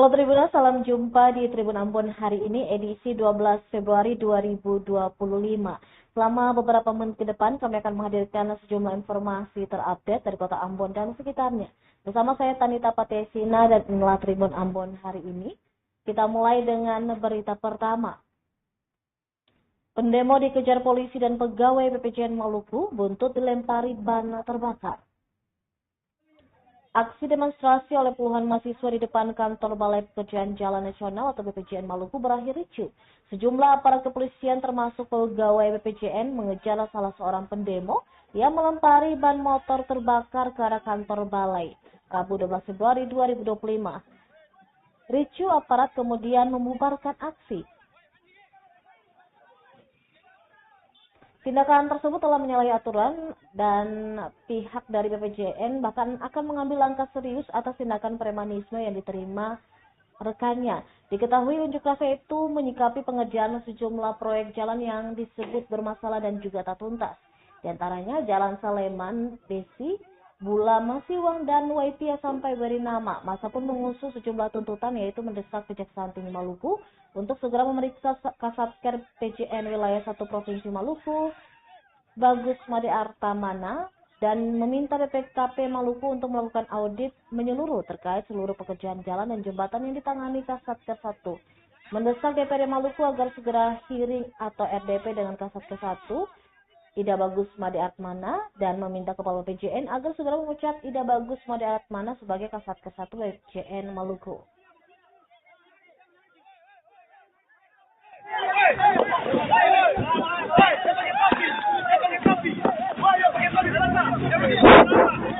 Halo Tribuners, salam jumpa di Tribun Ambon hari ini edisi 12 Februari 2025. Selama beberapa menit ke depan kami akan menghadirkan sejumlah informasi terupdate dari kota Ambon dan sekitarnya. Bersama saya Tanita Patesina dan inilah Tribun Ambon hari ini. Kita mulai dengan berita pertama. Pendemo dikejar polisi dan pegawai BPJN Maluku, buntut dilempari ban terbakar. Aksi demonstrasi oleh puluhan mahasiswa di depan kantor Balai Pekerjaan Jalan Nasional atau BPJN Maluku berakhir ricuh. Sejumlah aparat kepolisian termasuk pegawai BPJN mengejar salah seorang pendemo yang melempari ban motor terbakar ke arah kantor Balai, Rabu 12 Februari 2025. Ricuh aparat kemudian membubarkan aksi. Tindakan tersebut telah menyalahi aturan dan pihak dari BPJN bahkan akan mengambil langkah serius atas tindakan premanisme yang diterima rekannya. Diketahui unjuk rasa itu menyikapi pengerjaan sejumlah proyek jalan yang disebut bermasalah dan juga tak tuntas. Di antaranya Jalan Saleman, Besi, Bula Masiwang, dan Waitia sampai Berinama. Masa pun mengusung sejumlah tuntutan yaitu mendesak Kejaksaan Tinggi Maluku untuk segera memeriksa Kasatker PJN Wilayah 1 Provinsi Maluku, Bagus Made Artamana, dan meminta BPKP Maluku untuk melakukan audit menyeluruh terkait seluruh pekerjaan jalan dan jembatan yang ditangani Kasatker 1. Mendesak DPRD Maluku agar segera hearing atau RDP dengan Kasatker 1, Ida Bagus Made Artamana, dan meminta Kepala PJN agar segera memecat Ida Bagus Made Artamana sebagai Kasatker 1 PJN Maluku.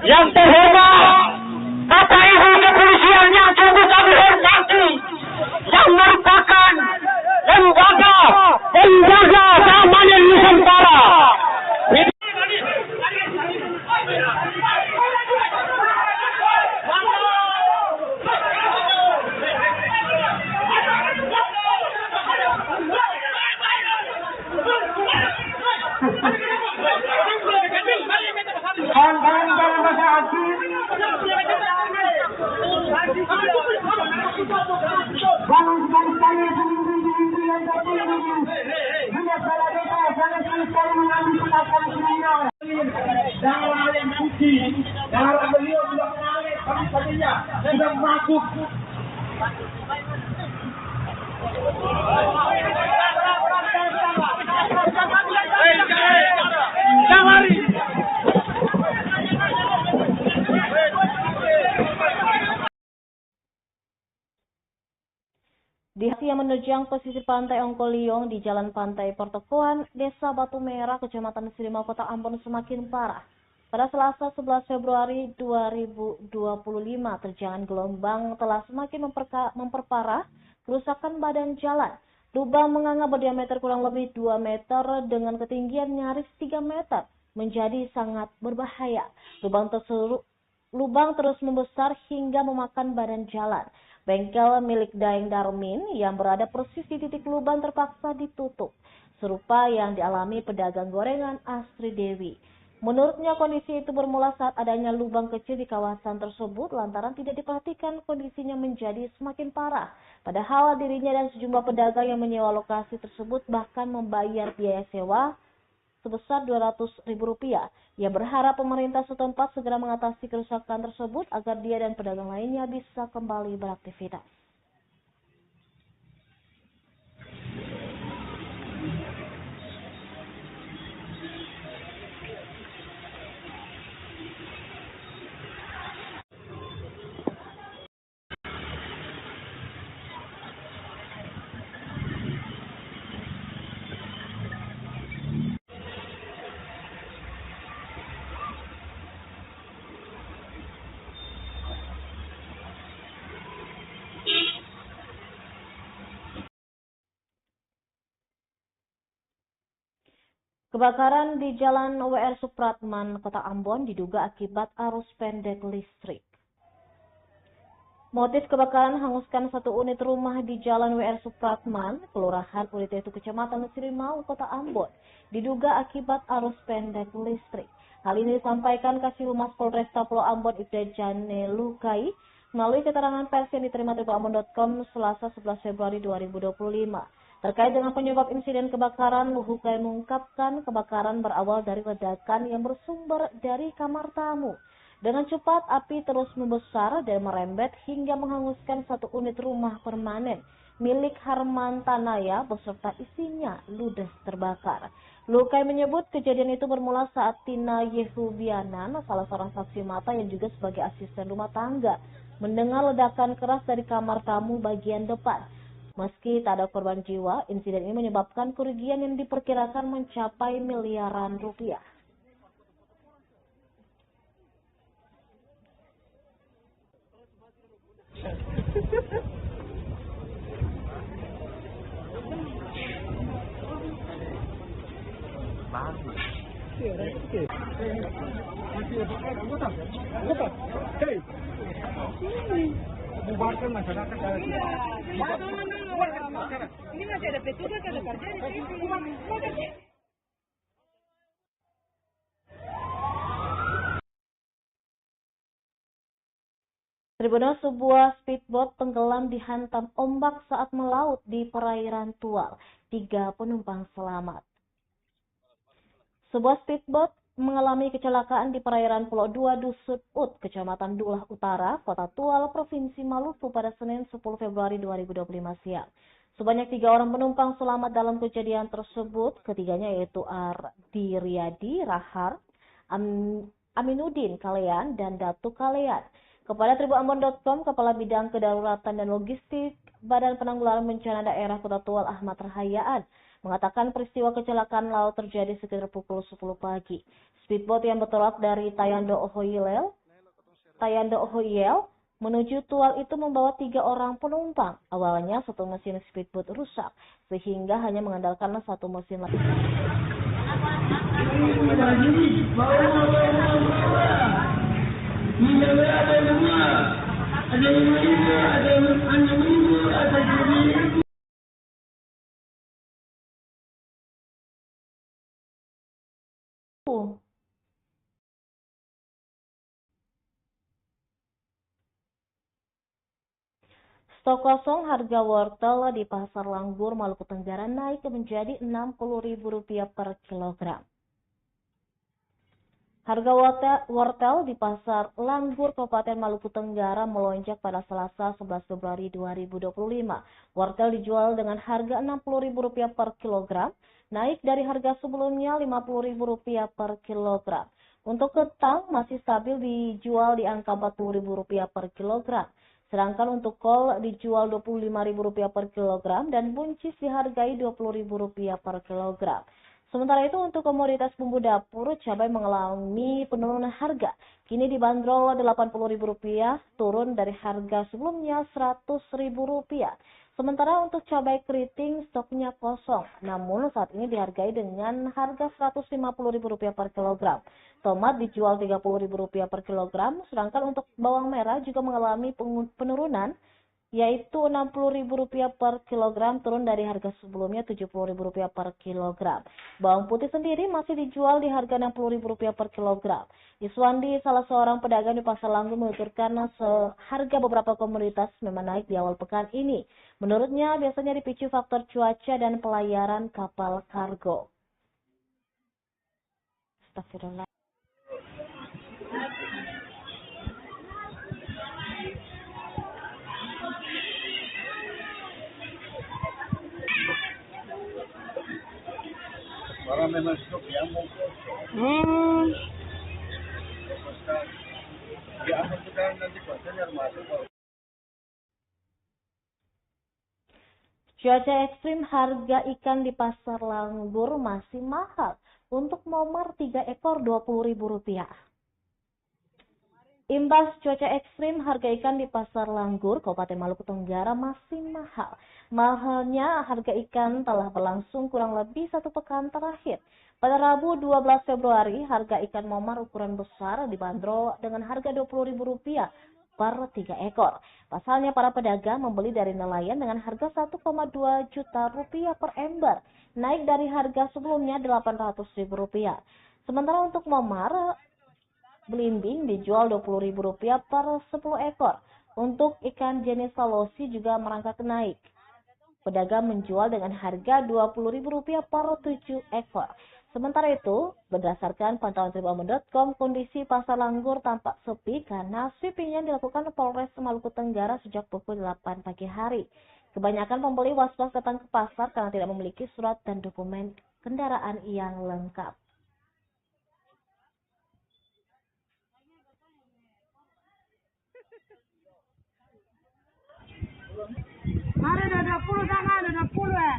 Yang terhormat, Bapak Ibu kepolisian yang sungguh kami hormati, yang merupakan lembaga penjaga keamanan Nusantara. Darah beliau sudah mengalir, kami tadinya sudah masuk. Di aksi yang menerjang pesisir pantai Ongkoliong di Jalan Pantai Pertokoan, Desa Batu Merah, Kecamatan Sirimau, Kota Ambon semakin parah. Pada Selasa 11 Februari 2025, terjangan gelombang telah semakin memperparah kerusakan badan jalan. Lubang menganga berdiameter kurang lebih 2 meter dengan ketinggian nyaris 3 meter menjadi sangat berbahaya. Lubang terus membesar hingga memakan badan jalan. Bengkel milik Daeng Darmin yang berada persis di titik lubang terpaksa ditutup, serupa yang dialami pedagang gorengan Astri Dewi. Menurutnya kondisi itu bermula saat adanya lubang kecil di kawasan tersebut lantaran tidak diperhatikan kondisinya menjadi semakin parah. Padahal dirinya dan sejumlah pedagang yang menyewa lokasi tersebut bahkan membayar biaya sewa sebesar Rp200.000. Ia berharap pemerintah setempat segera mengatasi kerusakan tersebut agar dia dan pedagang lainnya bisa kembali beraktivitas. Kebakaran di Jalan WR Supratman, Kota Ambon diduga akibat arus pendek listrik. Motif kebakaran hanguskan satu unit rumah di Jalan WR Supratman, Kelurahan Uritetu, Kecamatan Sirimau, Kota Ambon, diduga akibat arus pendek listrik. Hal ini disampaikan Kasih Humas Polresta Pulau Ambon Ibda Jane Lukai melalui keterangan pers yang diterima tribunambon.com Selasa 11 Februari 2025. Terkait dengan penyebab insiden kebakaran, Luhukay mengungkapkan kebakaran berawal dari ledakan yang bersumber dari kamar tamu. Dengan cepat, api terus membesar dan merembet hingga menghanguskan satu unit rumah permanen milik Harman Tanaya beserta isinya ludes terbakar. Luhukay menyebut kejadian itu bermula saat Tina Yehubianan, salah seorang saksi mata yang juga sebagai asisten rumah tangga, mendengar ledakan keras dari kamar tamu bagian depan. Meski tak ada korban jiwa, insiden ini menyebabkan kerugian yang diperkirakan mencapai miliaran rupiah. Bubarkan masyarakat dari sini. Ini masih ada petugas, ada kerja di sini. Tribunal, sebuah speedboat tenggelam dihantam ombak saat melaut di perairan Tual. 3 penumpang selamat. Sebuah speedboat mengalami kecelakaan di perairan Pulau 2 Dusun Ut, Kecamatan Dulah Utara, Kota Tual, Provinsi Maluku pada Senin 10 Februari 2025 siang. Sebanyak 3 orang penumpang selamat dalam kejadian tersebut, ketiganya yaitu Ardi Riyadi Rahar, Aminuddin Kalean, dan Datu Kalean. Kepada tribunambon.com, Kepala Bidang Kedaruratan dan Logistik Badan Penanggulangan Bencana Daerah Kota Tual Ahmad Rahayaan mengatakan peristiwa kecelakaan laut terjadi sekitar pukul 10 pagi. Speedboat yang bertolak dari Tayando Ohoyel menuju Tual itu membawa 3 orang penumpang. Awalnya satu mesin speedboat rusak sehingga hanya mengandalkan satu mesin lagi. Stok kosong harga wortel di Pasar Langgur, Maluku Tenggara naik menjadi Rp60.000 per kilogram. Harga wortel di Pasar Langgur, Kabupaten Maluku Tenggara melonjak pada Selasa 11 Februari 2025. Wortel dijual dengan harga Rp60.000 per kilogram, naik dari harga sebelumnya Rp50.000 per kilogram. Untuk kentang masih stabil dijual di angka Rp40.000 per kilogram. Sedangkan untuk kol dijual Rp25.000 per kilogram dan buncis dihargai Rp20.000 per kilogram. Sementara itu untuk komoditas bumbu dapur, cabai mengalami penurunan harga. Kini dibanderol Rp80.000, turun dari harga sebelumnya Rp100.000. Sementara untuk cabai keriting stoknya kosong, namun saat ini dihargai dengan harga Rp150.000 per kilogram. Tomat dijual Rp30.000 per kilogram, sedangkan untuk bawang merah juga mengalami penurunan, yaitu Rp60.000 per kilogram, turun dari harga sebelumnya Rp70.000 per kilogram. Bawang putih sendiri masih dijual di harga Rp60.000 per kilogram. Iswandi, salah seorang pedagang di Pasar Langgur, menuturkan harga beberapa komoditas memang naik di awal pekan ini. Menurutnya biasanya dipicu faktor cuaca dan pelayaran kapal kargo. Astagfirullah. Para memang stok yang mungkin. Ya, apa sekarang nanti kontainer masuk. Cuaca ekstrim, harga ikan di Pasar Langgur masih mahal. Untuk momar 3 ekor Rp20.000. Imbas cuaca ekstrim, harga ikan di Pasar Langgur, Kabupaten Maluku Tenggara masih mahal. Mahalnya harga ikan telah berlangsung kurang lebih 1 pekan terakhir. Pada Rabu 12 Februari, harga ikan momar ukuran besar dibanderol dengan harga Rp20.000 per 3 ekor. Pasalnya para pedagang membeli dari nelayan dengan harga Rp1,2 juta per ember, naik dari harga sebelumnya Rp800.000. Sementara untuk momar belimbing dijual Rp20.000 per 10 ekor. Untuk ikan jenis salosi juga merangkak naik. Pedagang menjual dengan harga Rp20.000 per 7 ekor. Sementara itu, berdasarkan pantauan tribunambon.com, kondisi pasar Langgur tampak sepi karena sweeping yang dilakukan Polres Maluku Tenggara sejak pukul 8 pagi hari. Kebanyakan pembeli was-was datang ke pasar karena tidak memiliki surat dan dokumen kendaraan yang lengkap. Ada 20 sana, ada 20 ya.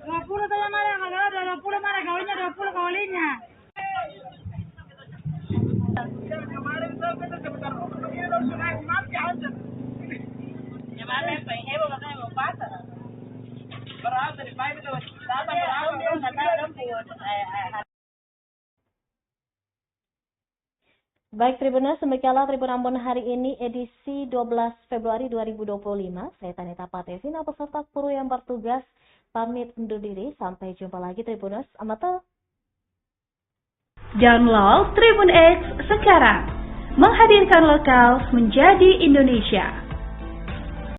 20 saja mana, kalau ada 20 mana kawinnya 20 kawalinya. Baik Tribuners, demikianlah Tribun Ambon hari ini edisi 12 Februari 2025. Saya Tanita Patesina beserta kru yang bertugas pamit undur diri. Sampai jumpa lagi Tribuners. Amata. Download Tribun X sekarang. Menghadirkan lokal menjadi Indonesia.